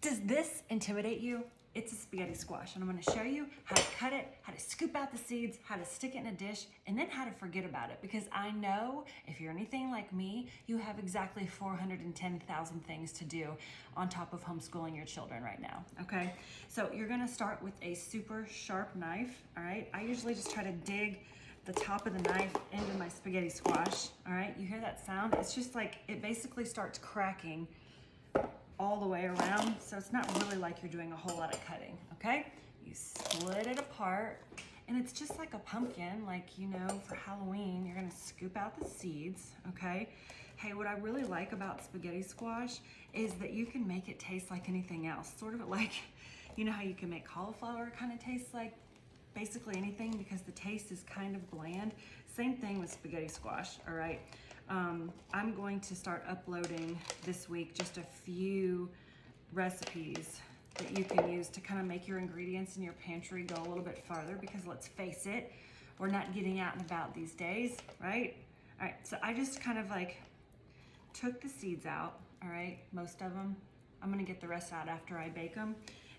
Does this intimidate you? It's a spaghetti squash, and I'm gonna show you how to cut it, how to scoop out the seeds, how to stick it in a dish, and then how to forget about it. Because I know if you're anything like me, you have exactly 410,000 things to do on top of homeschooling your children right now, okay? So you're gonna start with a super sharp knife, all right? I usually just try to dig the top of the knife into my spaghetti squash, all right? You hear that sound? It's just like, it basically starts cracking all the way around, so it's not really like you're doing a whole lot of cutting, okay? You split it apart, and it's just like a pumpkin, like, you know, for Halloween, you're gonna scoop out the seeds, okay? Hey, what I really like about spaghetti squash is that you can make it taste like anything else, sort of like, you know how you can make cauliflower kind of taste like basically anything because the taste is kind of bland. Same thing with spaghetti squash, all right? I'm going to start uploading this week just a few recipes that you can use to kind of make your ingredients in your pantry go a little bit farther, because let's face it, we're not getting out and about these days, right? All right, so I just kind of like took the seeds out, all right, most of them. I'm gonna get the rest out after I bake them.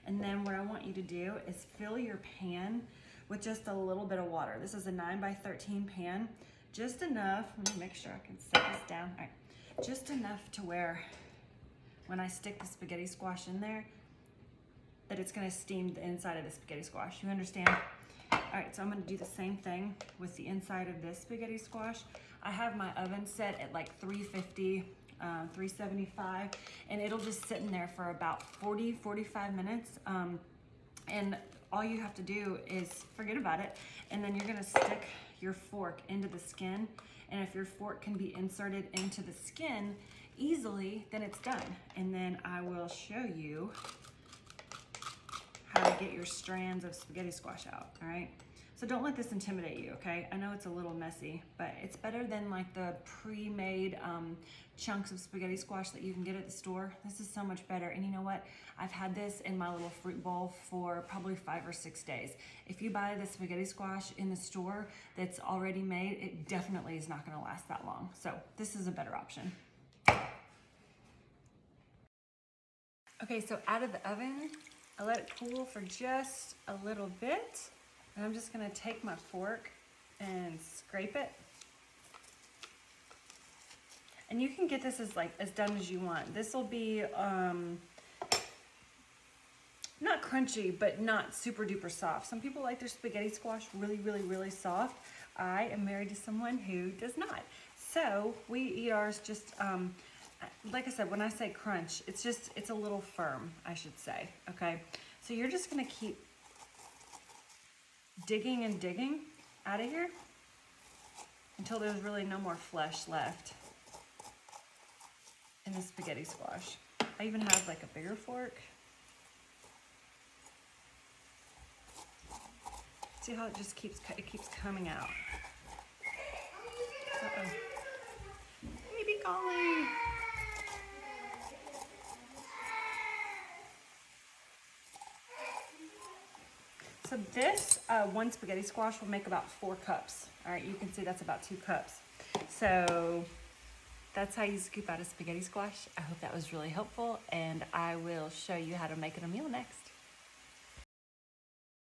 And then what I want you to do is fill your pan with just a little bit of water. This is a 9x13 pan. Just enough, let me make sure I can set this down. All right, just enough to where when I stick the spaghetti squash in there, that it's gonna steam the inside of the spaghetti squash. You understand? All right, so I'm gonna do the same thing with the inside of this spaghetti squash. I have my oven set at like 350, 375, and it'll just sit in there for about 45 minutes. And all you have to do is forget about it, and then you're gonna stick your fork into the skin, and if your fork can be inserted into the skin easily, then it's done. And then I will show you how to get your strands of spaghetti squash out, all right? So don't let this intimidate you, okay? I know it's a little messy, but it's better than like the pre-made chunks of spaghetti squash that you can get at the store. This is so much better. And you know what? I've had this in my little fruit bowl for probably 5 or 6 days. If you buy the spaghetti squash in the store that's already made, it definitely is not gonna last that long. So this is a better option. Okay, so out of the oven, I let it cool for just a little bit. And I'm just gonna take my fork and scrape it. And you can get this as done as you want. This will be not crunchy, but not super duper soft. Some people like their spaghetti squash really, really, really soft. I am married to someone who does not. So we eat ours just, like I said, when I say crunch, it's a little firm, I should say, okay? So you're just gonna keep digging and digging out of here until there's really no more flesh left in the spaghetti squash. I even have like a bigger fork. See how it just keeps coming out. Uh-oh. Baby calling. So this one spaghetti squash will make about 4 cups. All right, you can see that's about 2 cups. So that's how you scoop out a spaghetti squash. I hope that was really helpful, and I will show you how to make it a meal next.